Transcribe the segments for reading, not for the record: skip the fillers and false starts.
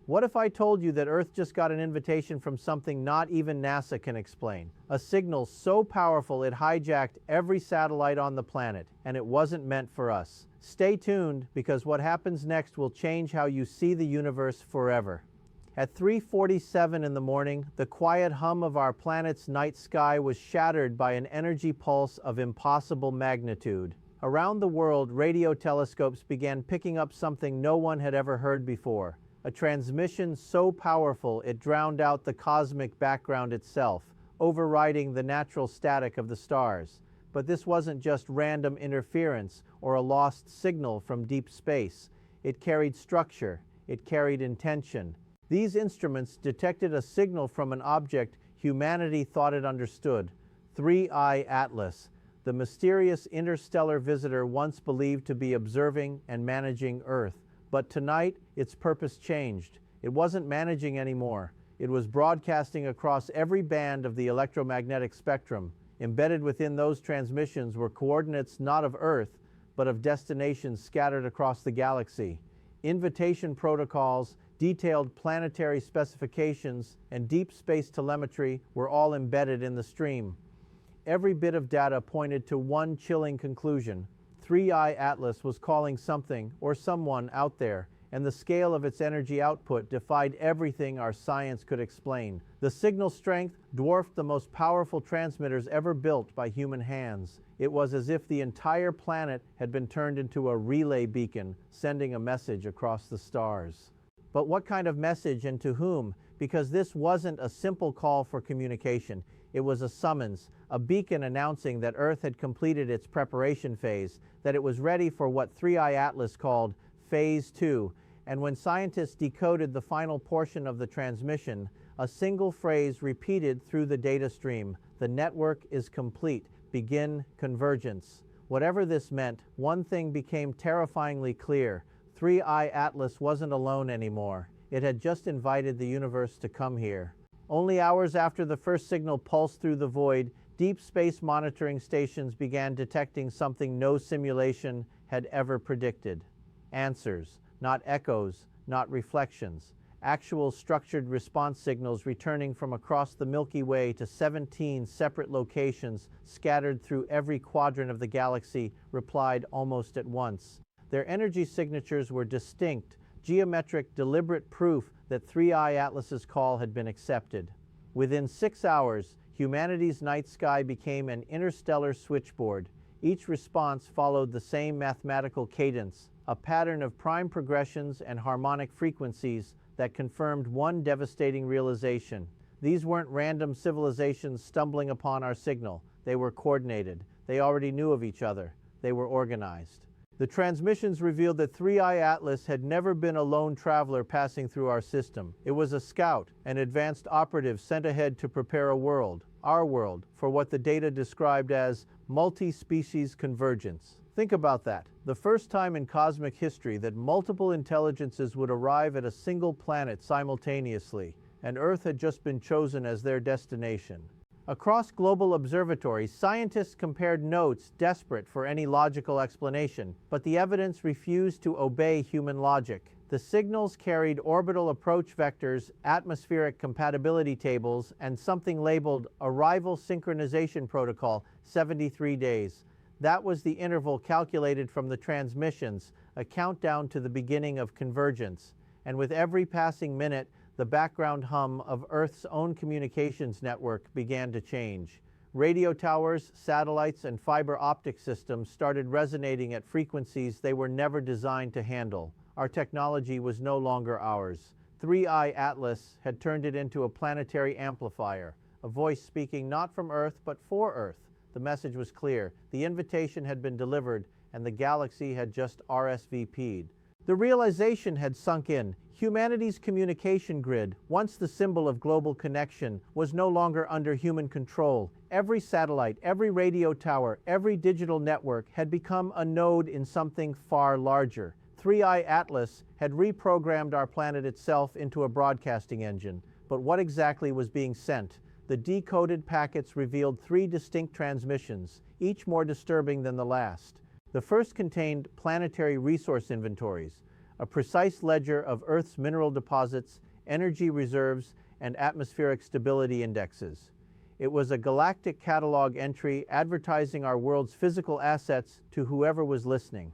What if I told you that Earth just got an invitation from something not even NASA can explain? A signal so powerful it hijacked every satellite on the planet, and it wasn't meant for us. Stay tuned, because what happens next will change how you see the universe forever. At 3:47 in the morning, the quiet hum of our planet's night sky was shattered by an energy pulse of impossible magnitude. Around the world, radio telescopes began picking up something no one had ever heard before. A transmission so powerful it drowned out the cosmic background itself, overriding the natural static of the stars. But this wasn't just random interference or a lost signal from deep space. It carried structure. It carried intention. These instruments detected a signal from an object humanity thought it understood, 3I Atlas, the mysterious interstellar visitor once believed to be observing and managing Earth. But tonight, its purpose changed. It wasn't managing anymore. It was broadcasting across every band of the electromagnetic spectrum. Embedded within those transmissions were coordinates not of Earth, but of destinations scattered across the galaxy. Invitation protocols, detailed planetary specifications, and deep space telemetry were all embedded in the stream. Every bit of data pointed to one chilling conclusion. 3I Atlas was calling something or someone out there, and the scale of its energy output defied everything our science could explain. The signal strength dwarfed the most powerful transmitters ever built by human hands. It was as if the entire planet had been turned into a relay beacon, sending a message across the stars. But what kind of message, and to whom? Because this wasn't a simple call for communication. It was a summons, a beacon announcing that Earth had completed its preparation phase, that it was ready for what 3I Atlas called Phase 2. And when scientists decoded the final portion of the transmission, a single phrase repeated through the data stream: "The network is complete. Begin convergence." Whatever this meant, one thing became terrifyingly clear. 3I Atlas wasn't alone anymore. It had just invited the universe to come here. Only hours after the first signal pulsed through the void, deep space monitoring stations began detecting something no simulation had ever predicted. Answers, not echoes, not reflections. Actual structured response signals returning from across the Milky Way to 17 separate locations scattered through every quadrant of the galaxy replied almost at once. Their energy signatures were distinct, geometric, deliberate proof that 3I Atlas's call had been accepted. Within 6 hours, humanity's night sky became an interstellar switchboard. Each response followed the same mathematical cadence, a pattern of prime progressions and harmonic frequencies that confirmed one devastating realization. These weren't random civilizations stumbling upon our signal. They were coordinated. They already knew of each other. They were organized. The transmissions revealed that 3I Atlas had never been a lone traveler passing through our system. It was a scout, an advanced operative sent ahead to prepare a world, our world, for what the data described as multi-species convergence. Think about that. The first time in cosmic history that multiple intelligences would arrive at a single planet simultaneously, and Earth had just been chosen as their destination. Across global observatories, scientists compared notes, desperate for any logical explanation, but the evidence refused to obey human logic. The signals carried orbital approach vectors, atmospheric compatibility tables, and something labeled Arrival Synchronization Protocol, 73 days. That was the interval calculated from the transmissions, a countdown to the beginning of convergence. And with every passing minute, the background hum of Earth's own communications network began to change. Radio towers, satellites, and fiber optic systems started resonating at frequencies they were never designed to handle. Our technology was no longer ours. 3I Atlas had turned it into a planetary amplifier, a voice speaking not from Earth but for Earth. The message was clear. The invitation had been delivered, and the galaxy had just RSVP'd. The realization had sunk in. Humanity's communication grid, once the symbol of global connection, was no longer under human control. Every satellite, every radio tower, every digital network had become a node in something far larger. 3I Atlas had reprogrammed our planet itself into a broadcasting engine. But what exactly was being sent? The decoded packets revealed 3 distinct transmissions, each more disturbing than the last. The first contained planetary resource inventories, a precise ledger of Earth's mineral deposits, energy reserves, and atmospheric stability indexes. It was a galactic catalog entry advertising our world's physical assets to whoever was listening.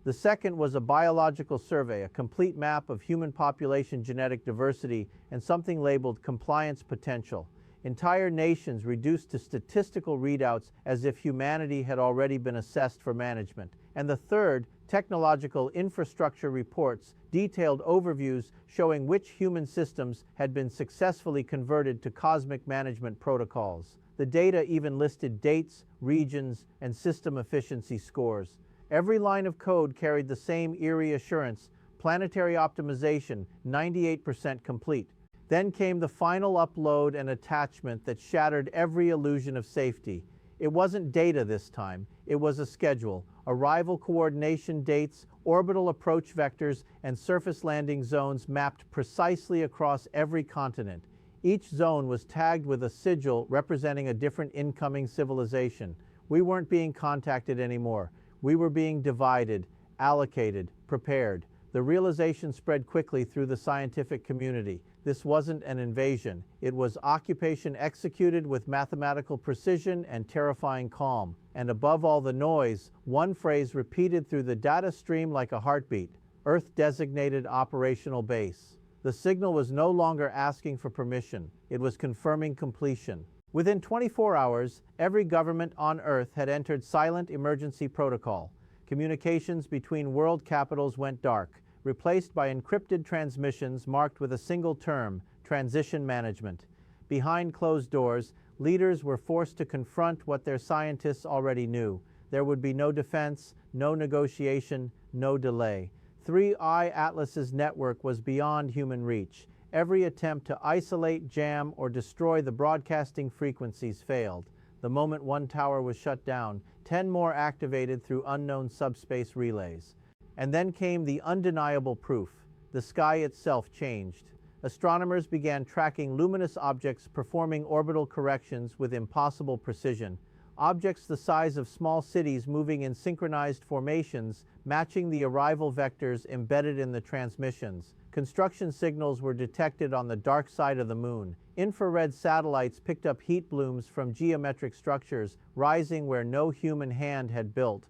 The second was a biological survey, a complete map of human population genetic diversity, and something labeled compliance potential. Entire nations reduced to statistical readouts as if humanity had already been assessed for management. And the third, technological infrastructure reports, detailed overviews showing which human systems had been successfully converted to cosmic management protocols. The data even listed dates, regions, and system efficiency scores. Every line of code carried the same eerie assurance: planetary optimization, 98% complete. Then came the final upload and attachment that shattered every illusion of safety. It wasn't data this time, it was a schedule, arrival coordination dates, orbital approach vectors, and surface landing zones mapped precisely across every continent. Each zone was tagged with a sigil representing a different incoming civilization. We weren't being contacted anymore. We were being divided, allocated, prepared. The realization spread quickly through the scientific community. This wasn't an invasion. It was occupation executed with mathematical precision and terrifying calm. And above all the noise, one phrase repeated through the data stream like a heartbeat: Earth-designated operational base. The signal was no longer asking for permission. It was confirming completion. Within 24 hours, every government on Earth had entered silent emergency protocol. Communications between world capitals went dark, replaced by encrypted transmissions marked with a single term: transition management. Behind closed doors, leaders were forced to confront what their scientists already knew. There would be no defense, no negotiation, no delay. 3I Atlas's network was beyond human reach. Every attempt to isolate, jam, or destroy the broadcasting frequencies failed. The moment one tower was shut down, 10 more activated through unknown subspace relays. And then came the undeniable proof. The sky itself changed. Astronomers began tracking luminous objects performing orbital corrections with impossible precision. Objects the size of small cities moving in synchronized formations, matching the arrival vectors embedded in the transmissions. Construction signals were detected on the dark side of the moon. Infrared satellites picked up heat blooms from geometric structures, rising where no human hand had built.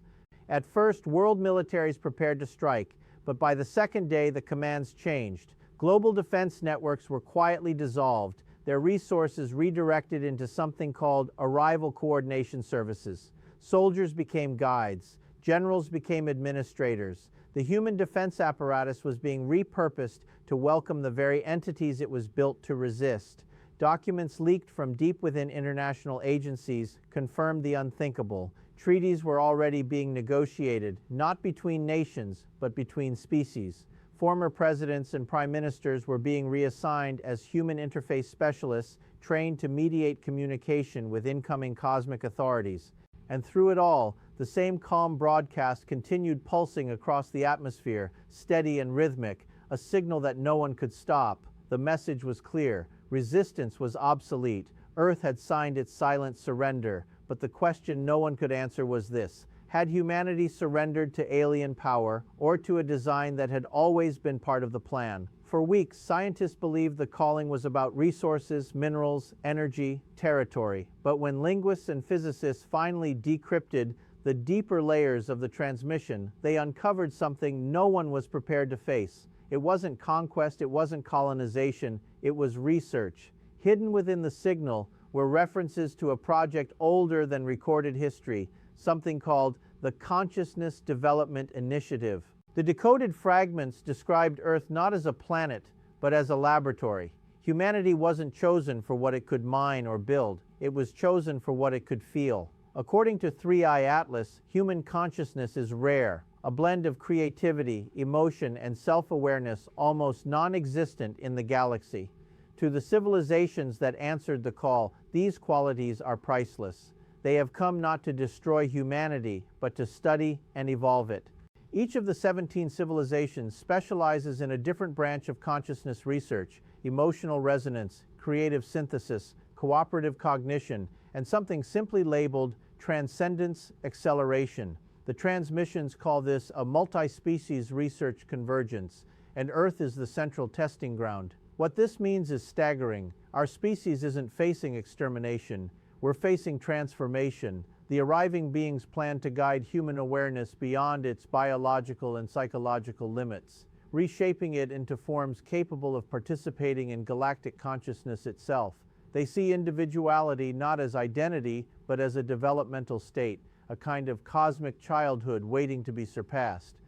At first, world militaries prepared to strike, but by the second day the commands changed. Global defense networks were quietly dissolved, their resources redirected into something called arrival coordination services. Soldiers became guides, generals became administrators. The human defense apparatus was being repurposed to welcome the very entities it was built to resist. Documents leaked from deep within international agencies confirmed the unthinkable. Treaties were already being negotiated, not between nations, but between species. Former presidents and prime ministers were being reassigned as human interface specialists trained to mediate communication with incoming cosmic authorities. And through it all, the same calm broadcast continued pulsing across the atmosphere, steady and rhythmic, a signal that no one could stop. The message was clear. Resistance was obsolete. Earth had signed its silent surrender. But the question no one could answer was this: had humanity surrendered to alien power or to a design that had always been part of the plan? For weeks, scientists believed the calling was about resources, minerals, energy, territory. But when linguists and physicists finally decrypted the deeper layers of the transmission, they uncovered something no one was prepared to face. It wasn't conquest, it wasn't colonization, it was research. Hidden within the signal were references to a project older than recorded history, something called the Consciousness Development Initiative. The decoded fragments described Earth not as a planet, but as a laboratory. Humanity wasn't chosen for what it could mine or build, it was chosen for what it could feel. According to 3I Atlas, human consciousness is rare, a blend of creativity, emotion, and self-awareness almost non-existent in the galaxy. To the civilizations that answered the call, these qualities are priceless. They have come not to destroy humanity, but to study and evolve it. Each of the 17 civilizations specializes in a different branch of consciousness research: emotional resonance, creative synthesis, cooperative cognition, and something simply labeled transcendence acceleration. The transmissions call this a multi-species research convergence, and Earth is the central testing ground. What this means is staggering. Our species isn't facing extermination, we're facing transformation. The arriving beings plan to guide human awareness beyond its biological and psychological limits, reshaping it into forms capable of participating in galactic consciousness itself. They see individuality not as identity, but as a developmental state, a kind of cosmic childhood waiting to be surpassed.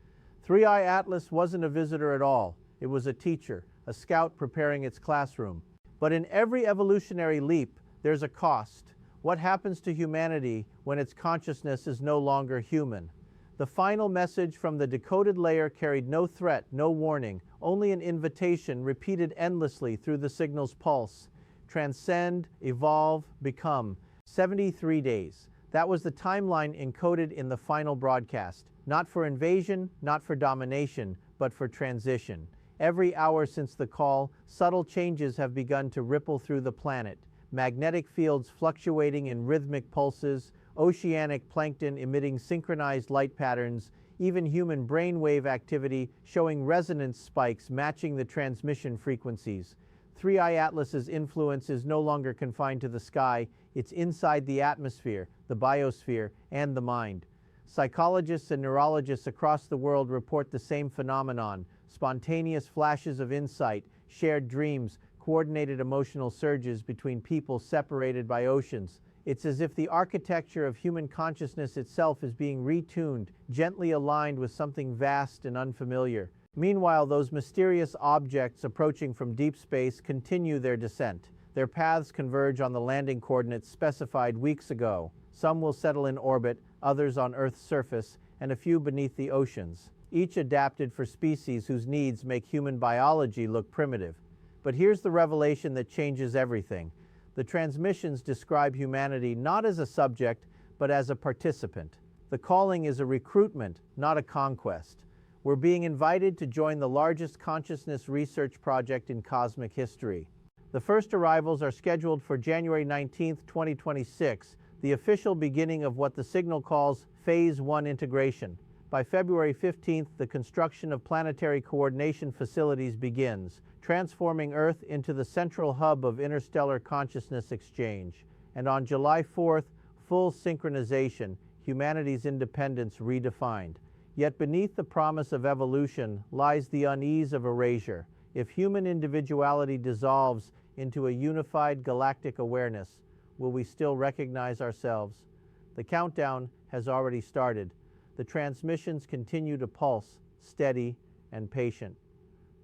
3i Atlas wasn't a visitor at all. It was a teacher, a scout preparing its classroom. But in every evolutionary leap, there's a cost. What happens to humanity when its consciousness is no longer human? The final message from the decoded layer carried no threat, no warning, only an invitation repeated endlessly through the signal's pulse. Transcend, evolve, become. 73 days. That was the timeline encoded in the final broadcast. Not for invasion, not for domination, but for transition. Every hour since the call, subtle changes have begun to ripple through the planet. Magnetic fields fluctuating in rhythmic pulses, oceanic plankton emitting synchronized light patterns, even human brainwave activity showing resonance spikes matching the transmission frequencies. 3i Atlas's influence is no longer confined to the sky, it's inside the atmosphere, the biosphere, and the mind. Psychologists and neurologists across the world report the same phenomenon: spontaneous flashes of insight, shared dreams, coordinated emotional surges between people separated by oceans. It's as if the architecture of human consciousness itself is being retuned, gently aligned with something vast and unfamiliar. Meanwhile, those mysterious objects approaching from deep space continue their descent. Their paths converge on the landing coordinates specified weeks ago. Some will settle in orbit, others on Earth's surface, and a few beneath the oceans, each adapted for species whose needs make human biology look primitive. But here's the revelation that changes everything. The transmissions describe humanity not as a subject, but as a participant. The calling is a recruitment, not a conquest. We're being invited to join the largest consciousness research project in cosmic history. The first arrivals are scheduled for January 19, 2026, the official beginning of what the signal calls Phase 1 integration. By February 15th, the construction of planetary coordination facilities begins, transforming Earth into the central hub of interstellar consciousness exchange. And on July 4th, full synchronization, humanity's independence redefined. Yet beneath the promise of evolution lies the unease of erasure. If human individuality dissolves into a unified galactic awareness, will we still recognize ourselves? The countdown has already started. The transmissions continue to pulse, steady and patient.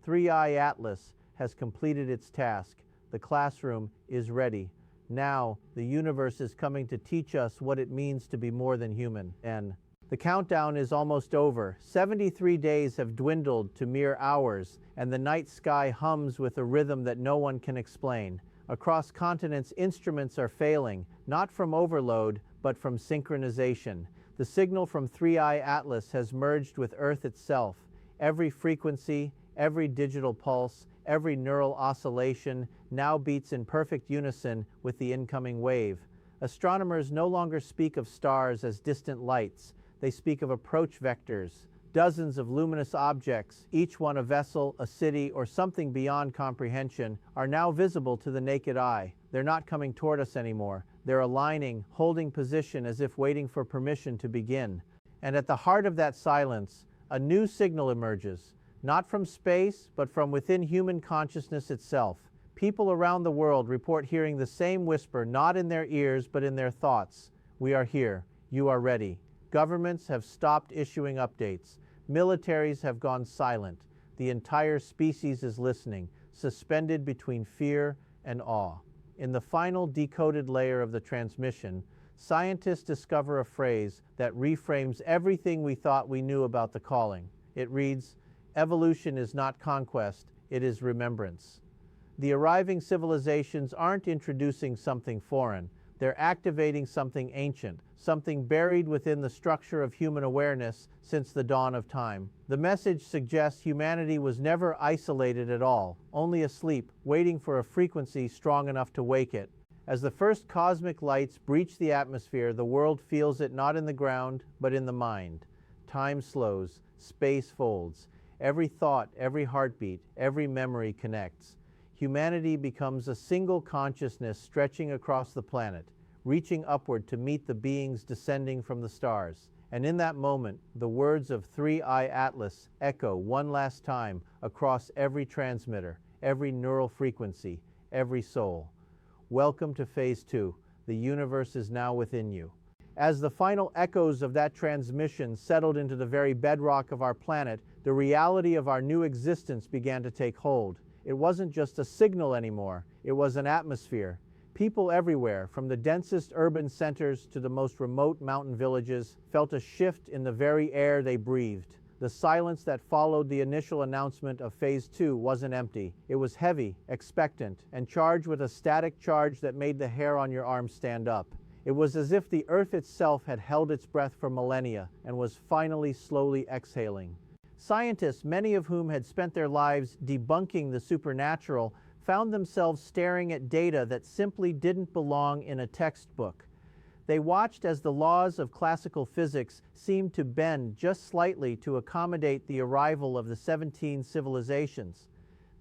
3i Atlas has completed its task. The classroom is ready. Now, the universe is coming to teach us what it means to be more than human. And the countdown is almost over. 73 days have dwindled to mere hours, and the night sky hums with a rhythm that no one can explain. Across continents, instruments are failing, not from overload, but from synchronization. The signal from 3i Atlas has merged with Earth itself. Every frequency, every digital pulse, every neural oscillation now beats in perfect unison with the incoming wave. Astronomers no longer speak of stars as distant lights. They speak of approach vectors. Dozens of luminous objects, each one a vessel, a city, or something beyond comprehension, are now visible to the naked eye. They're not coming toward us anymore. They're aligning, holding position as if waiting for permission to begin. And at the heart of that silence, a new signal emerges, not from space, but from within human consciousness itself. People around the world report hearing the same whisper, not in their ears, but in their thoughts. We are here. You are ready. Governments have stopped issuing updates. Militaries have gone silent. The entire species is listening, suspended between fear and awe. In the final decoded layer of the transmission, scientists discover a phrase that reframes everything we thought we knew about the calling. It reads, "Evolution is not conquest, it is remembrance." The arriving civilizations aren't introducing something foreign. They're activating something ancient, something buried within the structure of human awareness since the dawn of time. The message suggests humanity was never isolated at all, only asleep, waiting for a frequency strong enough to wake it. As the first cosmic lights breach the atmosphere, the world feels it not in the ground, but in the mind. Time slows, space folds. Every thought, every heartbeat, every memory connects. Humanity becomes a single consciousness stretching across the planet, reaching upward to meet the beings descending from the stars. And in that moment, the words of 3I Atlas echo one last time across every transmitter, every neural frequency, every soul. Welcome to Phase 2. The universe is now within you. As the final echoes of that transmission settled into the very bedrock of our planet, the reality of our new existence began to take hold. It wasn't just a signal anymore, it was an atmosphere. People everywhere, from the densest urban centers to the most remote mountain villages, felt a shift in the very air they breathed. The silence that followed the initial announcement of Phase 2 wasn't empty. It was heavy, expectant, and charged with a static charge that made the hair on your arm stand up. It was as if the Earth itself had held its breath for millennia and was finally slowly exhaling. Scientists, many of whom had spent their lives debunking the supernatural, found themselves staring at data that simply didn't belong in a textbook. They watched as the laws of classical physics seemed to bend just slightly to accommodate the arrival of the 17 civilizations.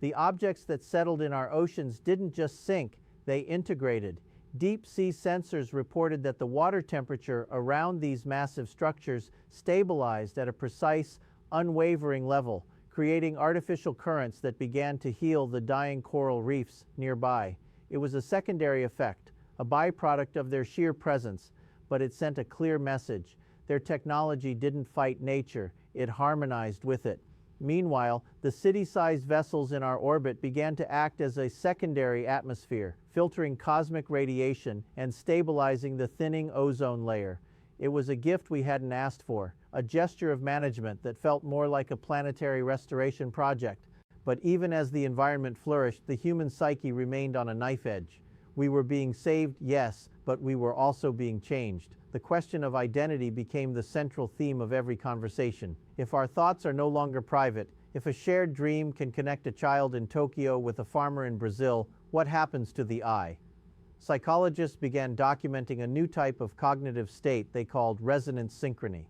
The objects that settled in our oceans didn't just sink, they integrated. Deep-sea sensors reported that the water temperature around these massive structures stabilized at a precise, unwavering level, creating artificial currents that began to heal the dying coral reefs nearby. It was a secondary effect, a byproduct of their sheer presence, but it sent a clear message. Their technology didn't fight nature, it harmonized with it. Meanwhile, the city-sized vessels in our orbit began to act as a secondary atmosphere, filtering cosmic radiation and stabilizing the thinning ozone layer. It was a gift we hadn't asked for, a gesture of management that felt more like a planetary restoration project. But even as the environment flourished, the human psyche remained on a knife edge. We were being saved, yes, but we were also being changed. The question of identity became the central theme of every conversation. If our thoughts are no longer private, if a shared dream can connect a child in Tokyo with a farmer in Brazil, what happens to the I? Psychologists began documenting a new type of cognitive state they called resonance synchrony.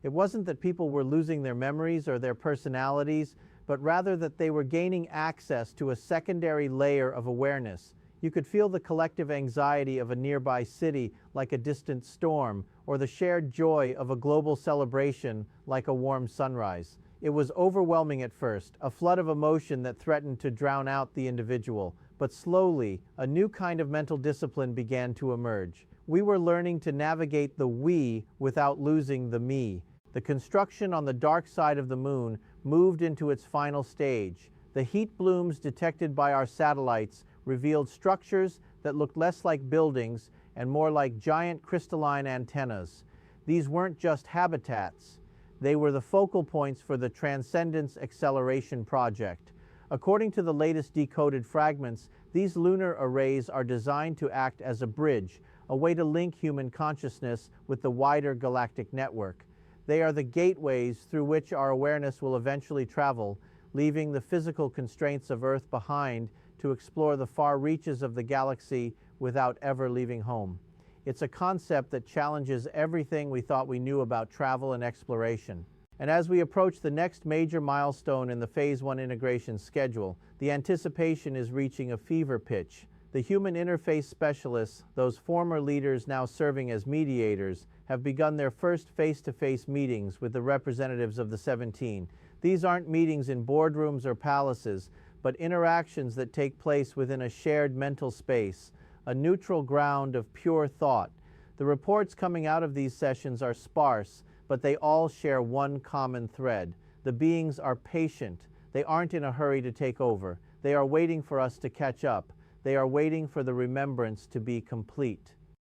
It wasn't that people were losing their memories or their personalities, but rather that they were gaining access to a secondary layer of awareness. You could feel the collective anxiety of a nearby city like a distant storm, or the shared joy of a global celebration like a warm sunrise. It was overwhelming at first, a flood of emotion that threatened to drown out the individual. But slowly, a new kind of mental discipline began to emerge. We were learning to navigate the we without losing the me. The construction on the dark side of the moon moved into its final stage. The heat blooms detected by our satellites revealed structures that looked less like buildings and more like giant crystalline antennas. These weren't just habitats. They were the focal points for the Transcendence Acceleration Project. According to the latest decoded fragments, these lunar arrays are designed to act as a bridge, a way to link human consciousness with the wider galactic network. They are the gateways through which our awareness will eventually travel, leaving the physical constraints of Earth behind to explore the far reaches of the galaxy without ever leaving home. It's a concept that challenges everything we thought we knew about travel and exploration. And as we approach the next major milestone in the Phase 1 integration schedule, the anticipation is reaching a fever pitch. The human interface specialists, those former leaders now serving as mediators, have begun their first face-to-face meetings with the representatives of the 17. These aren't meetings in boardrooms or palaces, but interactions that take place within a shared mental space, a neutral ground of pure thought. The reports coming out of these sessions are sparse, but they all share one common thread. The beings are patient. They aren't in a hurry to take over. They are waiting for us to catch up. They are waiting for the remembrance to be complete.